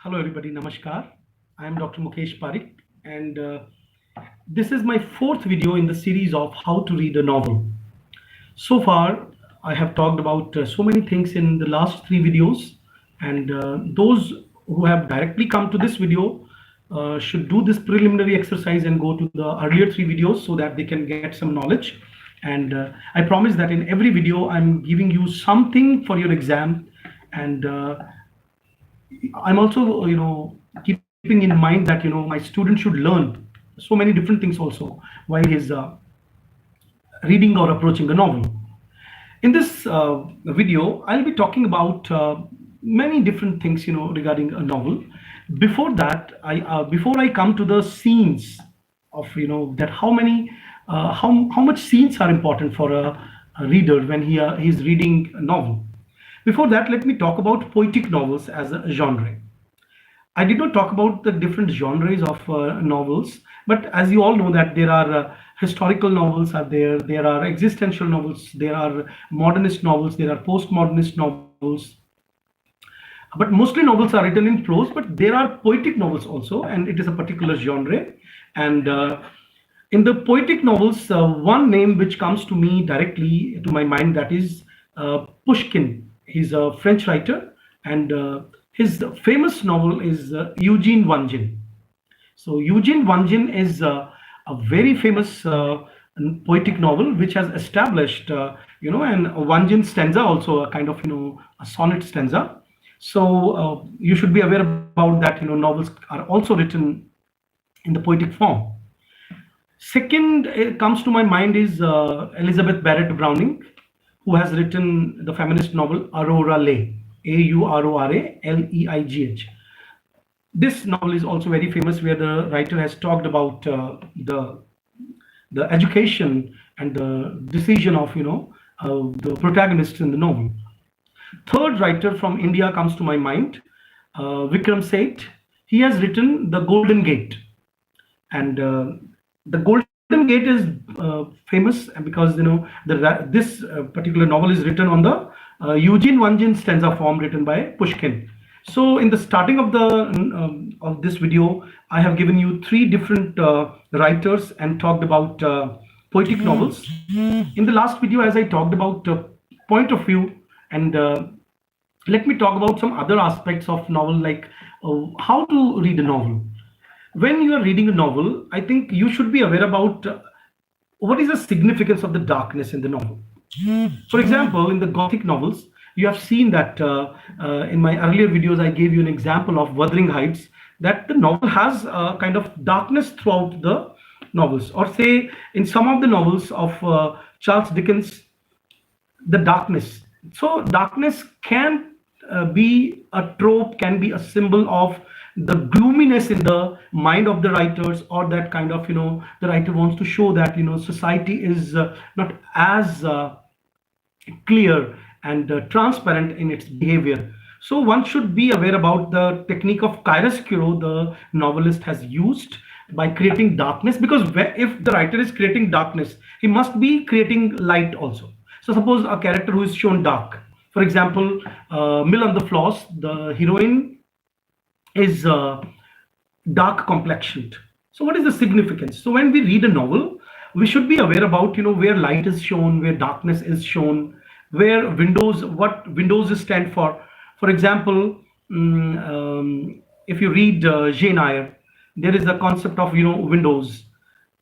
Hello, everybody. Namaskar. I am Dr. Mukesh Parikh, and this is my fourth video in the series of how to read a novel. So far, I have talked about so many things in the last three videos, and those who have directly come to this video should do this preliminary exercise and go to the earlier three videos so that they can get some knowledge. And I promise that in every video, I'm giving you something for your exam, and I'm also, keeping in mind that, my student should learn so many different things also while he's reading or approaching a novel. In this video, I'll be talking about many different things, regarding a novel. Before that, before I come to the scenes of, that how much scenes are important for a reader when he's reading a novel. Before that, let me talk about poetic novels as a genre. I did not talk about the different genres of novels, but as you all know that there are historical novels are there are existential novels, there are modernist novels, there are postmodernist novels. But mostly novels are written in prose, but there are poetic novels also, and it is a particular genre. And in the poetic novels, one name which comes to me directly to my mind, that is Pushkin. He's a French writer, and his famous novel is Eugene Onegin. So Eugene Onegin is a very famous poetic novel which has established, and Onegin stanza also a kind of, a sonnet stanza. So you should be aware about that. Novels are also written in the poetic form. Second comes to my mind is Elizabeth Barrett Browning, who has written the feminist novel Aurora Leigh, Aurora Leigh. This novel is also very famous, where the writer has talked about the education and the decision of the protagonists in the novel. Third writer from India comes to my mind, Vikram Seth. He has written The Golden Gate, and The Golden Gate is famous because this particular novel is written on the Eugene Onegin stanza form written by Pushkin. So in the starting of this video, I have given you three different writers and talked about poetic novels. In the last video, as I talked about point of view, and let me talk about some other aspects of novel, like how to read a novel. When you are reading a novel, I think you should be aware about what is the significance of the darkness in the novel. For example, in the Gothic novels, you have seen that in my earlier videos, I gave you an example of Wuthering Heights, that the novel has a kind of darkness throughout the novels. Or say, in some of the novels of Charles Dickens, the darkness. So darkness can be a trope, can be a symbol of the gloominess in the mind of the writers, or that kind of, the writer wants to show that, society is not as clear and transparent in its behavior. So one should be aware about the technique of chiaroscuro the novelist has used by creating darkness, because if the writer is creating darkness, he must be creating light also. So suppose a character who is shown dark, for example, Mill on the Floss, the heroine is dark complexioned. So what is the significance? So when we read a novel, we should be aware about, where light is shown, where darkness is shown, where what windows stand for. For example, if you read Jane Eyre, there is a concept of, windows.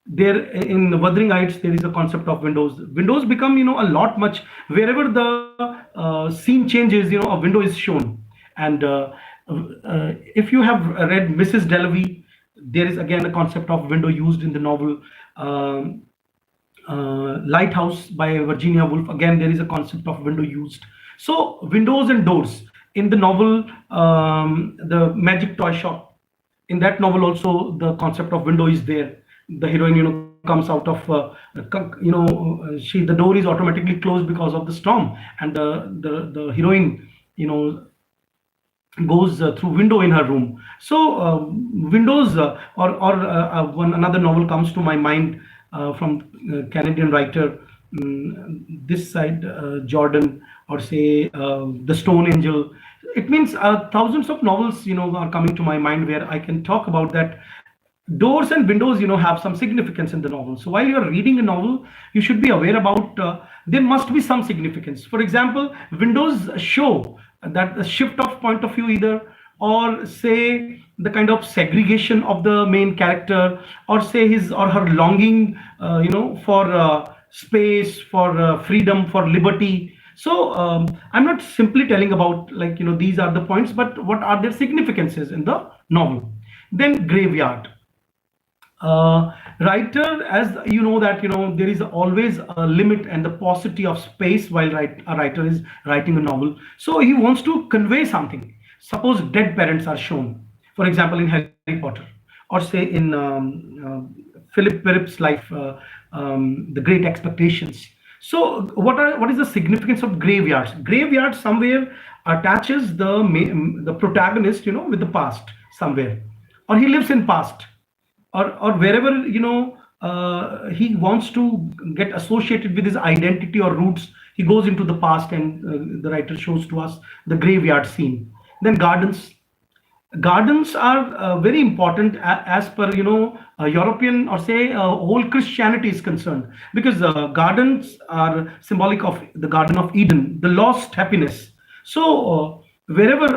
There in Wuthering Heights, there is a concept of windows. Windows become, a lot much wherever the scene changes, a window is shown. And if you have read Mrs. Dalloway, there is again a concept of window used in the novel. Lighthouse by Virginia Woolf, again there is a concept of window used. So windows and doors in the novel, the Magic Toy Shop, in that novel also the concept of window is there. The heroine, comes out of, the door is automatically closed because of the storm, and the heroine, goes through window in her room. So windows, one another novel comes to my mind from Canadian writer, this side, Jordan, or say The Stone Angel. It means thousands of novels, are coming to my mind where I can talk about that. Doors and windows, have some significance in the novel. So while you are reading a novel, you should be aware about, there must be some significance. For example, windows show that the shift of point of view either, or say the kind of segregation of the main character, or say his or her longing, for space, for freedom, for liberty. So I'm not simply telling about, like, these are the points, but what are their significances in the novel. Then graveyard. Writer, as you know that, there is always a limit and the paucity of space while a writer is writing a novel. So he wants to convey something. Suppose dead parents are shown, for example, in Harry Potter, or say in Philip Pirrip's life, The Great Expectations. So what is the significance of graveyards? Graveyard somewhere attaches the protagonist, with the past somewhere, or he lives in past, or wherever, he wants to get associated with his identity or roots. He goes into the past, and the writer shows to us the graveyard scene. Then gardens. Gardens are very important, as per, European, or say whole Christianity is concerned, because gardens are symbolic of the Garden of Eden, the lost happiness. So wherever,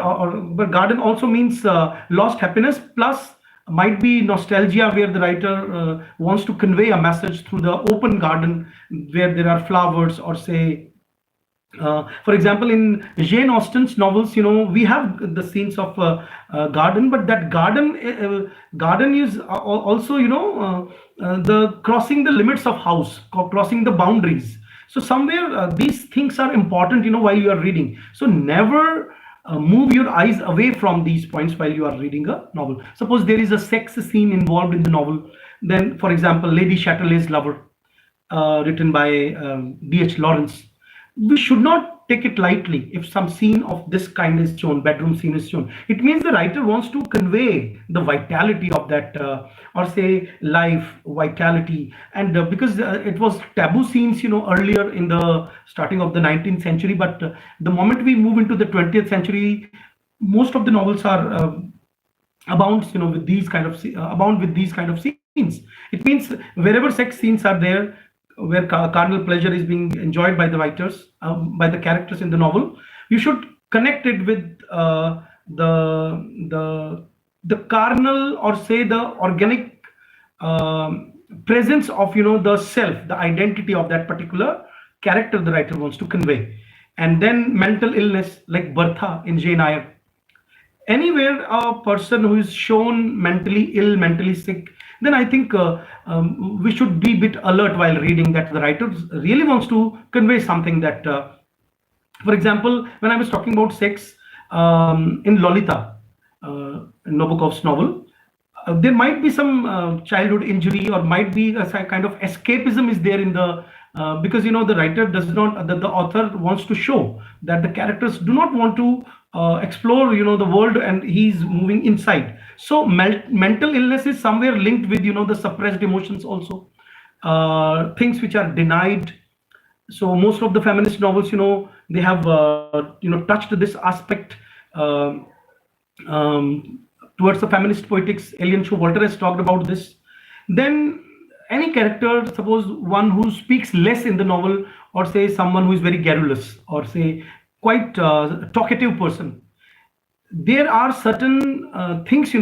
but garden also means lost happiness, plus might be nostalgia, where the writer wants to convey a message through the open garden, where there are flowers, or say, for example, in Jane Austen's novels, we have the scenes of garden, but that garden is also, the crossing the limits of house, crossing the boundaries. So somewhere these things are important, while you are reading. So never move your eyes away from these points while you are reading a novel. Suppose there is a sex scene involved in the novel, then, for example, Lady Chatterley's Lover, written by D.H. Lawrence. We should not take it lightly if some scene of this kind is shown, bedroom scene is shown. It means the writer wants to convey the vitality of that, or say life, vitality. And because it was taboo scenes, earlier in the starting of the 19th century, but the moment we move into the 20th century, most of the novels are abounds, with these kind of abound with these kind of scenes. It means wherever sex scenes are there, where carnal pleasure is being enjoyed by the writers, by the characters in the novel, you should connect it with the carnal, or say the organic presence of, the self, the identity of that particular character the writer wants to convey. And then mental illness, like Bertha in Jane Eyre. Anywhere a person who is shown mentally ill, mentally sick, then I think we should be a bit alert while reading, that the writer really wants to convey something. That, for example, when I was talking about sex, in Lolita, Nabokov's novel, there might be some childhood injury, or might be a kind of escapism is there in the, because, the writer does not, the author wants to show that the characters do not want to explore, the world, and he's moving inside. So mental illness is somewhere linked with, the suppressed emotions also, things which are denied. So most of the feminist novels, they have touched this aspect, uh, towards the feminist poetics. Alien Showalter has talked about this. Then any character, suppose one who speaks less in the novel, or say someone who is very garrulous, or say quite talkative person, there are certain things,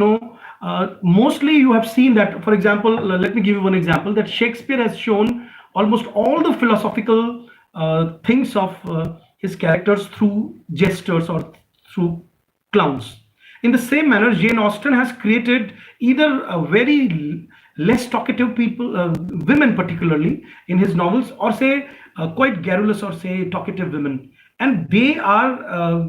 mostly you have seen that, for example, let me give you one example, that Shakespeare has shown almost all the philosophical things of his characters through jesters, or through clowns. In the same manner, Jane Austen has created either a very less talkative people, women particularly, in his novels, or say quite garrulous, or say talkative women, and they are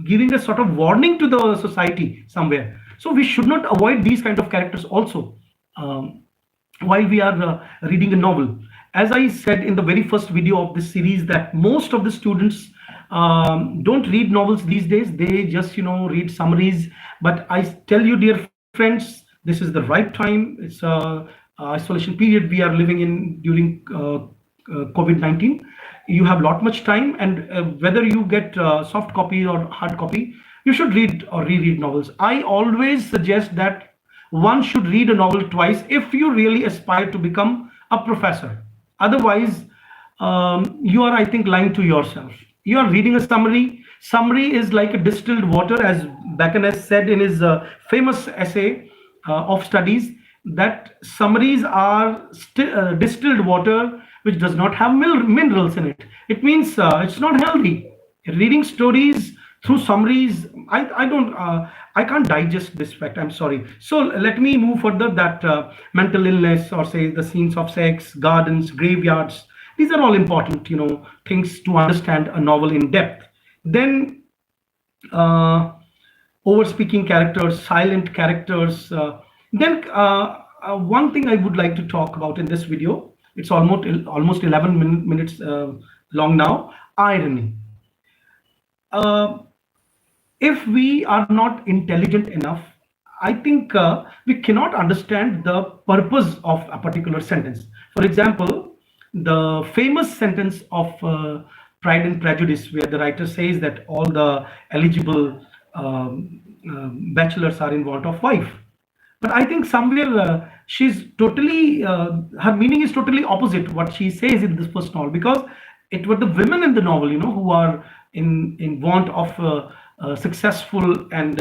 giving a sort of warning to the society somewhere. So we should not avoid these kind of characters also, while we are reading a novel. As I said in the very first video of this series, that most of the students don't read novels these days. They just, read summaries. But I tell you, dear friends, this is the right time. It's isolation period we are living in during COVID-19. You have lot much time, and whether you get soft copy or hard copy, you should read or reread novels. I always suggest that one should read a novel twice if you really aspire to become a professor. Otherwise, you are, I think, lying to yourself. You are reading a summary. Summary is like a distilled water, as Bacon has said in his famous essay of studies, that summaries are distilled water which does not have minerals in it. It means it's not healthy. Reading stories through summaries, I don't I can't digest this fact, I'm sorry. So let me move further, that mental illness, or say the scenes of sex, gardens, graveyards, these are all important, things to understand a novel in depth. Then uh, over speaking characters, silent characters. One thing I would like to talk about in this video, it's almost 11 minutes long now. Irony. Uh, if we are not intelligent enough, I think we cannot understand the purpose of a particular sentence. For example, the famous sentence of Pride and Prejudice, where the writer says that all the eligible bachelors are in want of wife. But I think somewhere she's totally, her meaning is totally opposite what she says in this first novel, because it were the women in the novel, who are in want of successful and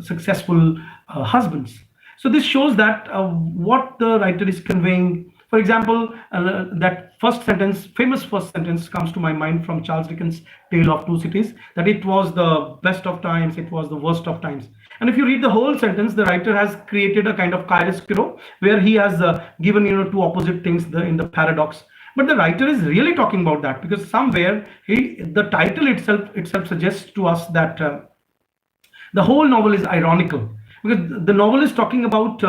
successful husbands. So this shows that what the writer is conveying. For example, that first sentence, famous first sentence, comes to my mind from Charles Dickens' Tale of Two Cities, that it was the best of times, it was the worst of times. And if you read the whole sentence, the writer has created a kind of chiaroscuro where he has given two opposite things in the paradox. But the writer is really talking about that, because somewhere the title itself suggests to us that the whole novel is ironical, because the novel is talking about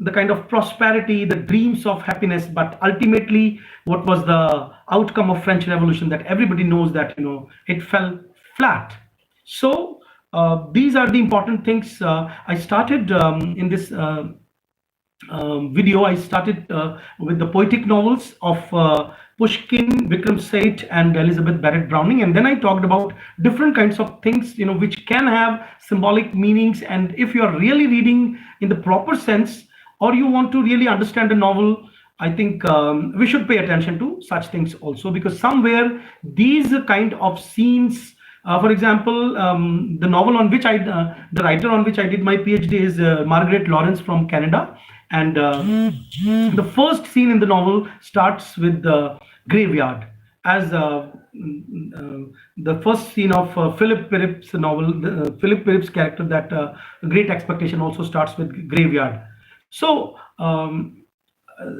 the kind of prosperity, the dreams of happiness, but ultimately what was the outcome of French Revolution, that everybody knows that it fell flat. So these are the important things. I started in this video, I started with the poetic novels of Pushkin, Vikram Seth, and Elizabeth Barrett Browning, and then I talked about different kinds of things, which can have symbolic meanings. And if you are really reading in the proper sense, or you want to really understand a novel, I think we should pay attention to such things also, because somewhere these kind of scenes. For example, the novel on which the writer on which I did my PhD is Margaret Lawrence from Canada, and the first scene in the novel starts with the graveyard, as the first scene of Philip Pirrip's novel. Philip Pirrip's character, that Great Expectation, also starts with graveyard. So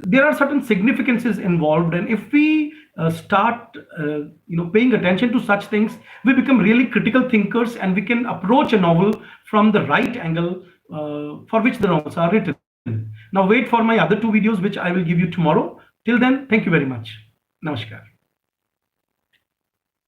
there are certain significances involved, and if we start paying attention to such things, we become really critical thinkers, and we can approach a novel from the right angle for which the novels are written. Now wait for my other two videos, which I will give you tomorrow. Till then, thank you very much. Namaskar.